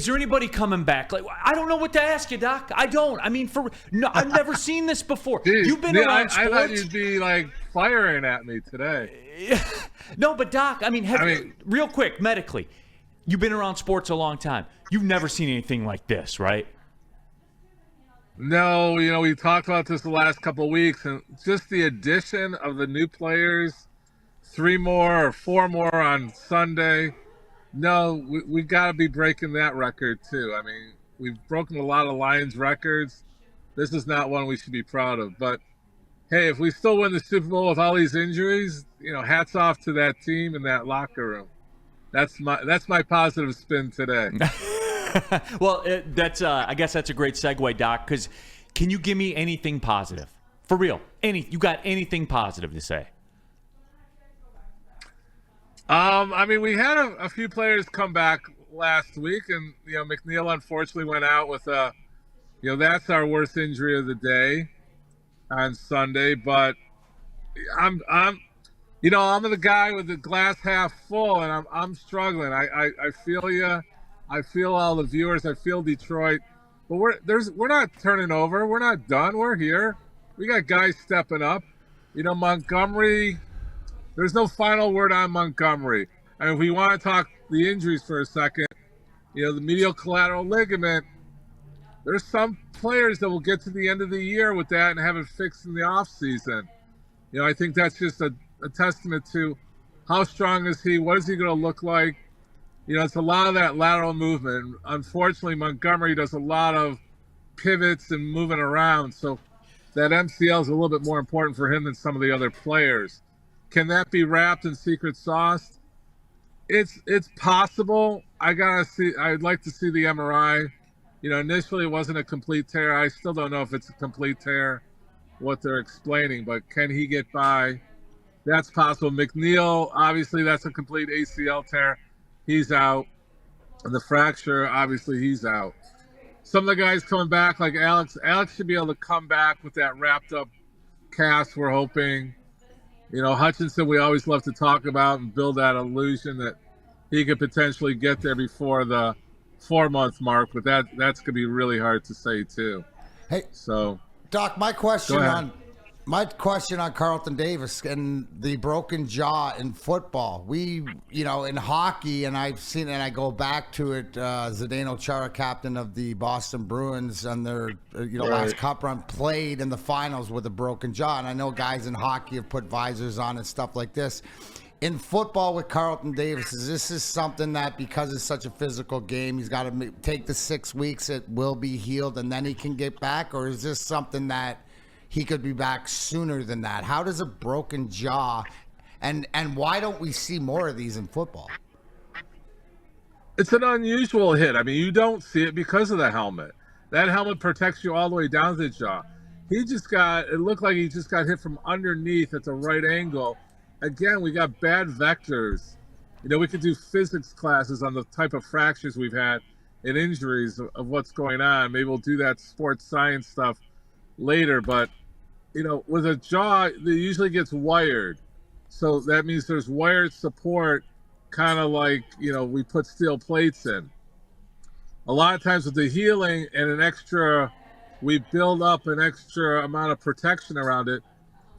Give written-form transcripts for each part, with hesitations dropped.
there anybody coming back? Like, I don't know what to ask you, Doc. I don't. I mean, I've never seen this before. Dude, You've been around sports. I thought you'd be like firing at me today. No, but Doc, I mean, real quick, medically, you've been around sports a long time. You've never seen anything like this, right? No, we talked about this the last couple of weeks, and just the addition of the new players, 3 more or 4 more on Sunday. No, we got to be breaking that record too. I mean, we've broken a lot of Lions records. This is not one we should be proud of. But hey, if we still win the Super Bowl with all these injuries, hats off to that team and that locker room. That's my positive spin today. Well, I guess that's a great segue, Doc, because can you give me anything positive? For real. You got anything positive to say? I mean, we had a few players come back last week, and, McNeil unfortunately went out with that's our worst injury of the day on Sunday, but I'm the guy with the glass half full, and I'm struggling. I feel you. I feel all the viewers. I feel Detroit, but we're not turning over. We're not done. We're here. We got guys stepping up. Montgomery. There's no final word on Montgomery. I mean, if we want to talk the injuries for a second, the medial collateral ligament. There's some players that will get to the end of the year with that and have it fixed in the off season. I think that's just a testament to how strong is he? What is he going to look like? It's a lot of that lateral movement. Unfortunately, Montgomery does a lot of pivots and moving around, so that MCL is a little bit more important for him than some of the other players. Can that be wrapped in secret sauce? It's possible. I'd like to see the MRI. Initially it wasn't a complete tear. I still don't know if it's a complete tear, what they're explaining, but can he get by? That's possible. McNeil, obviously that's a complete ACL tear. He's out. And the fracture, obviously he's out. Some of the guys coming back, like Alex should be able to come back with that wrapped up cast, we're hoping. Hutchinson, we always love to talk about and build that illusion that he could potentially get there before the 4-month mark, but that's going to be really hard to say too. Hey, so Doc, my question on Carlton Davis and the broken jaw in football. We, in hockey, and I've seen it, and I go back to it, Zdeno Chara, captain of the Boston Bruins, on their last cup run, played in the finals with a broken jaw. And I know guys in hockey have put visors on and stuff like this. In football with Carlton Davis, is this something that, because it's such a physical game, he's got to take the 6 weeks, it will be healed, and then he can get back? Or is this something that he could be back sooner than that? How does a broken jaw, and why don't we see more of these in football? It's an unusual hit. I mean, you don't see it because of the helmet. That helmet protects you all the way down to the jaw. It looked like he just got hit from underneath at the right angle. Again, we got bad vectors. We could do physics classes on the type of fractures we've had and injuries of what's going on. Maybe we'll do that sports science stuff later, but with a jaw, it usually gets wired, so that means there's wired support, kind of like we put steel plates in. A lot of times with the healing and we build up an extra amount of protection around it.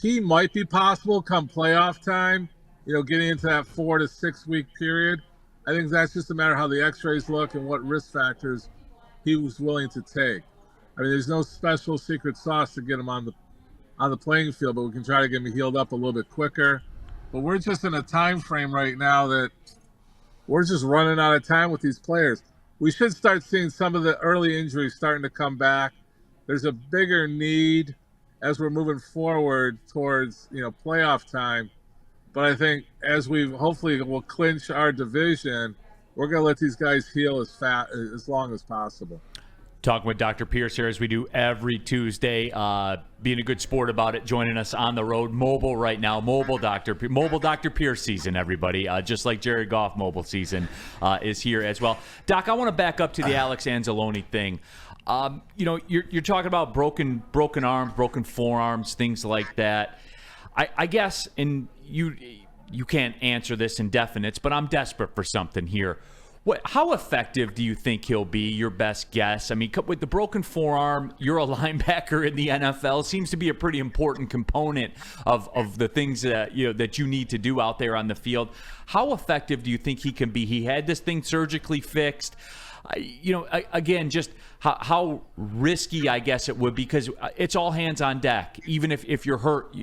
He might be possible come playoff time, getting into that 4 to 6 week period. I think that's just a matter of how the x-rays look and what risk factors he was willing to take. I mean, there's no special secret sauce to get him on the playing field, but we can try to get him healed up a little bit quicker. But we're just in a time frame right now that we're just running out of time with these players. We should start seeing some of the early injuries starting to come back. There's a bigger need as we're moving forward towards playoff time. But I think as hopefully we'll clinch our division, we're going to let these guys heal as long as possible. Talking with Dr. Pierce here, as we do every Tuesday, being a good sport about it, joining us on the road, mobile right now, mobile Dr. Pierce season, everybody, just like Jared Goff mobile season is here as well. Doc, I want to back up to the Alex Anzalone thing. You're talking about broken arms, broken forearms, things like that. I guess, and you can't answer this in definites, but I'm desperate for something here. How effective do you think he'll be? Your best guess? I mean, with the broken forearm, you're a linebacker in the NFL. Seems to be a pretty important component of the things that you need to do out there on the field. How effective do you think he can be? He had this thing surgically fixed. Again, just how risky, I guess it would be, because it's all hands on deck. Even if you're hurt,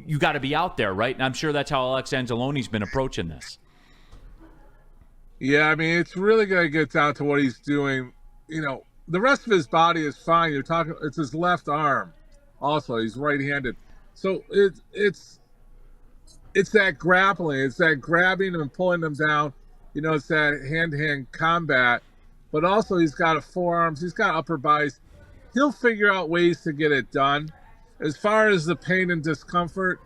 you got to be out there, right? And I'm sure that's how Alex Anzalone's been approaching this. Yeah, I mean, it's really going to get down to what he's doing. The rest of his body is fine. It's his left arm. Also, he's right-handed. So it's that grappling. It's that grabbing and pulling them down. It's that hand-to-hand combat. But also, he's got forearms. He's got upper bodies. He'll figure out ways to get it done. As far as the pain and discomfort,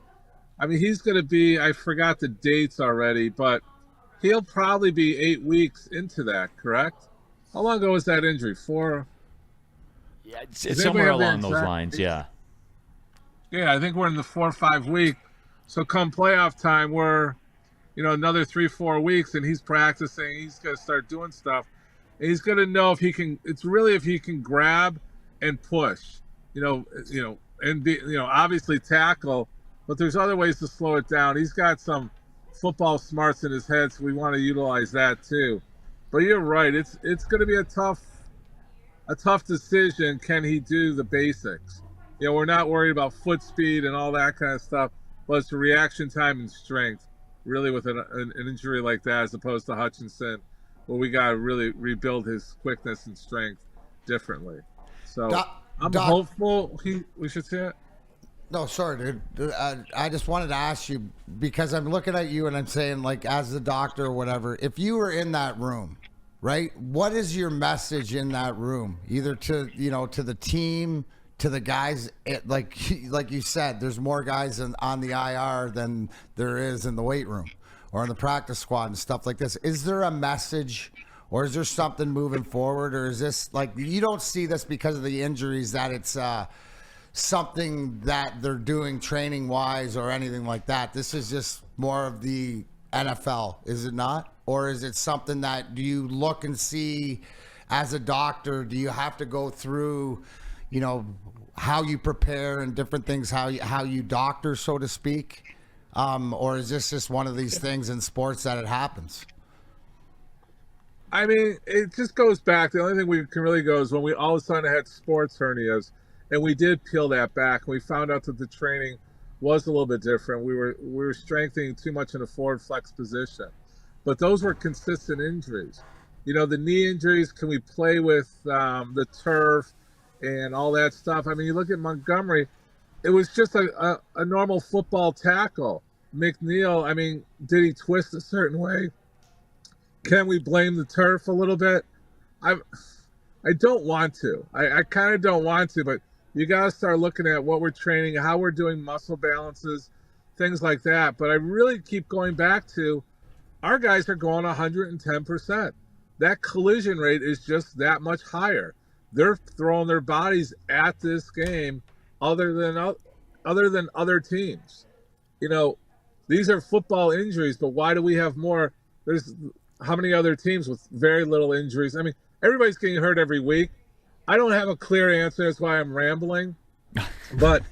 I mean, he's going to be, I forgot the dates already, but he'll probably be 8 weeks into that, correct? How long ago was that injury? 4? Yeah, it's somewhere along those lines, yeah. Yeah, I think we're in the 4 or 5 week. So come playoff time, we're, another 3-4 weeks, and he's practicing. He's going to start doing stuff. And he's going to know if he can. It's really if he can grab and push, and be, obviously tackle. But there's other ways to slow it down. He's got some football smarts in his head, so we want to utilize that too. But you're right. It's going to be a tough decision. Can he do the basics? We're not worried about foot speed and all that kind of stuff, but it's the reaction time and strength, really, with an injury like that, as opposed to Hutchinson, where we got to really rebuild his quickness and strength differently. So I'm hopeful we should see it. No, sorry, dude. I just wanted to ask you, because I'm looking at you and I'm saying, like, as the doctor or whatever, if you were in that room, right, what is your message in that room? Either to the team, to the guys, like you said, there's more guys on the IR than there is in the weight room or in the practice squad and stuff like this. Is there a message, or is there something moving forward, or is this, like, you don't see this because of the injuries, that it's something that they're doing training wise or anything like that? This is just more of the NFL, is it not? Or is it something that, do you look and see as a doctor, do you have to go through, how you prepare and different things, how you doctor, so to speak? Or is this just one of these things in sports that it happens? I mean, it just goes back. The only thing we can really go is when we all of a sudden had sports hernias, and we did peel that back, and we found out that the training was a little bit different. We were strengthening too much in a forward flex position, but those were consistent injuries. The knee injuries. Can we play with the turf and all that stuff? I mean, you look at Montgomery. It was just a normal football tackle. McNeil, I mean, did he twist a certain way? Can we blame the turf a little bit? I don't want to. I kind of don't want to, but you got to start looking at what we're training, how we're doing muscle balances, things like that. But I really keep going back to our guys are going 110%. That collision rate is just that much higher. They're throwing their bodies at this game other than other teams. These are football injuries, but why do we have more? There's how many other teams with very little injuries? I mean, everybody's getting hurt every week. I don't have a clear answer. That's why I'm rambling. But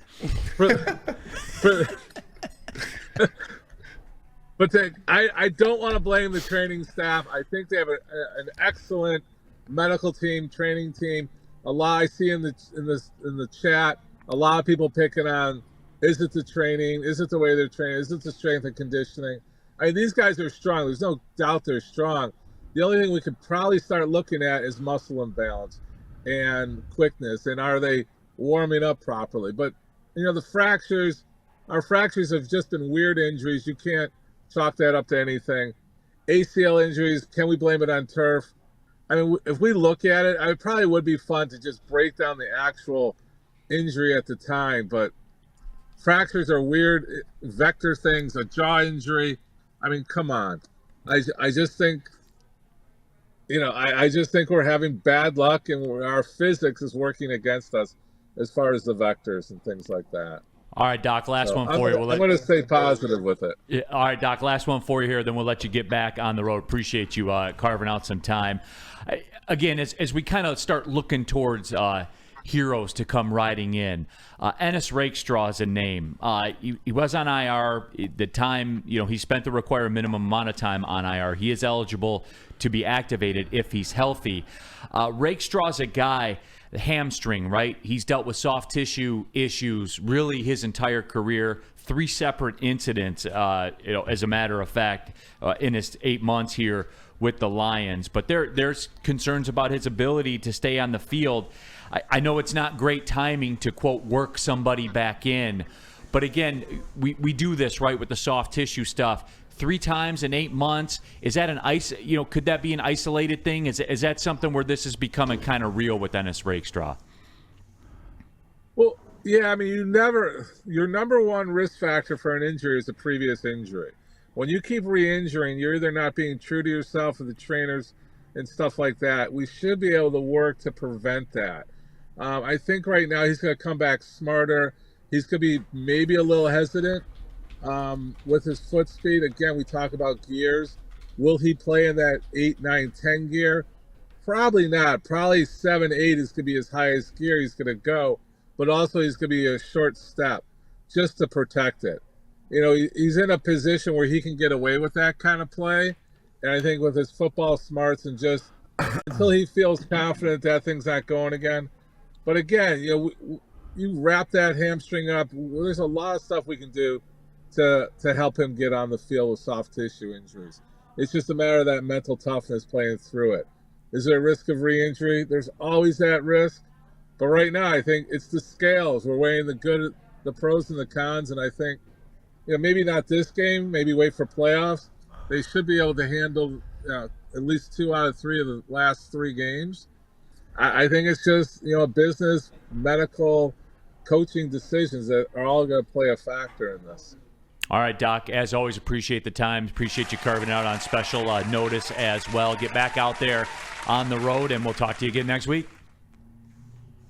I don't want to blame the training staff. I think they have an excellent medical team, training team. I see in the chat a lot of people picking on, is it the training? Is it the way they're training? Is it the strength and conditioning? I mean, these guys are strong. There's no doubt they're strong. The only thing we could probably start looking at is muscle imbalance and quickness, and are they warming up properly? But the fractures, our fractures have just been weird injuries. You can't chalk that up to anything. ACL injuries, can we blame it on turf? I mean, if we look at it, it probably would be fun to just break down the actual injury at the time, but fractures are weird vector things. A jaw injury, I mean, come on. I just think I just think we're having bad luck, and our physics is working against us as far as the vectors and things like that. All right, Doc, last one for you. I'm going to stay positive with it. Yeah, all right, Doc, last one for you here, then we'll let you get back on the road. Appreciate you carving out some time. Again, as we kind of start looking towards heroes to come riding in, Ennis Rakestraw is a name. He was on IR. The time, he spent the required minimum amount of time on IR. He is eligible to be activated if he's healthy. Rakestraw is a guy, the hamstring, right? He's dealt with soft tissue issues really his entire career. 3 separate incidents, as a matter of fact, in his 8 months here with the Lions. But there's concerns about his ability to stay on the field. I know it's not great timing to, quote, work somebody back in. But again, we do this, right, with the soft tissue stuff. 3 times in 8 months. Is that could that be an isolated thing? Is that something where this is becoming kind of real with Ennis Rakestraw? Well, yeah, I mean, your number one risk factor for an injury is a previous injury. When you keep re-injuring, you're either not being true to yourself or the trainers and stuff like that. We should be able to work to prevent that. I think right now he's going to come back smarter. He's going to be maybe a little hesitant with his foot speed. Again, we talk about gears. Will he play in that 8, 9, 10 gear? Probably not. Probably 7, 8 is going to be his highest gear he's going to go. But also he's going to be a short step just to protect it. He's in a position where he can get away with that kind of play. And I think with his football smarts and just until he feels confident that thing's not going again. But again, you wrap that hamstring up. There's a lot of stuff we can do to help him get on the field with soft tissue injuries. It's just a matter of that mental toughness playing through it. Is there a risk of re-injury? There's always that risk. But right now, I think it's the scales. We're weighing the pros and the cons, and I think, maybe not this game. Maybe wait for playoffs. They should be able to handle at least 2 out of 3 of the last 3 games. I think it's just business, medical, coaching decisions that are all going to play a factor in this. All right, Doc, as always, appreciate the time. Appreciate you carving out on special notice as well. Get back out there on the road, and we'll talk to you again next week.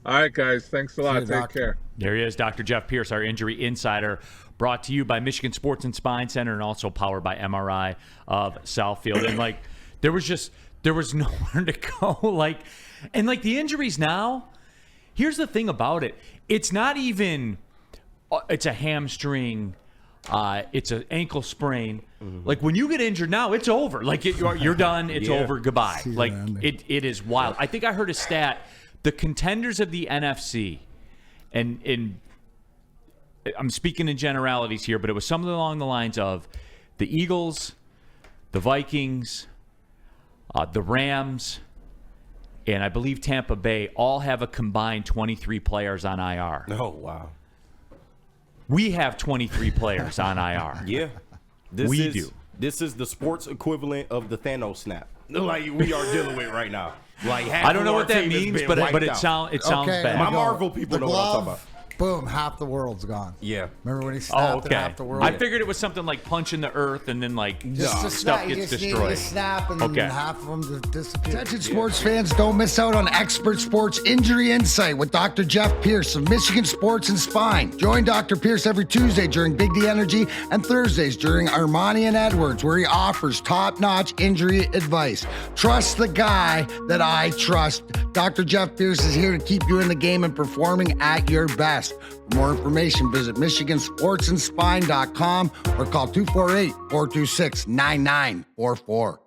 All right, guys. Thanks a lot. Take Doctor. care. There he is, Dr. Jeff Pierce, our injury insider, brought to you by Michigan Sports and Spine Center and also powered by MRI of Southfield. And, there was nowhere to go. And the injuries now, here's the thing about it. It's not even it's a hamstring, it's an ankle sprain. Mm-hmm. When you get injured now, it's over. You're done. It's over. Goodbye. It is wild. I think I heard a stat. The contenders of the NFC, and I'm speaking in generalities here, but it was something along the lines of the Eagles, the Vikings, the Rams, and I believe Tampa Bay all have a combined 23 players on IR. Oh, wow. We have 23 players on IR. Yeah. We do. This is the sports equivalent of the Thanos snap. We are dealing with right now. I don't know what that means, but it sounds bad. My Marvel people know what I'm talking about. Boom, half the world's gone. Yeah. Remember when he snapped and half the world? I figured it was something like punching the earth and then stuff gets destroyed. You snap and then half of them just disappear. Attention sports fans, don't miss out on Expert Sports Injury Insight with Dr. Jeff Pierce of Michigan Sports and Spine. Join Dr. Pierce every Tuesday during Big D Energy and Thursdays during Ermanni and Edwards, where he offers top-notch injury advice. Trust the guy that I trust. Dr. Jeff Pierce is here to keep you in the game and performing at your best. For more information, visit MichiganSportsandSpine.com or call 248-426-9944.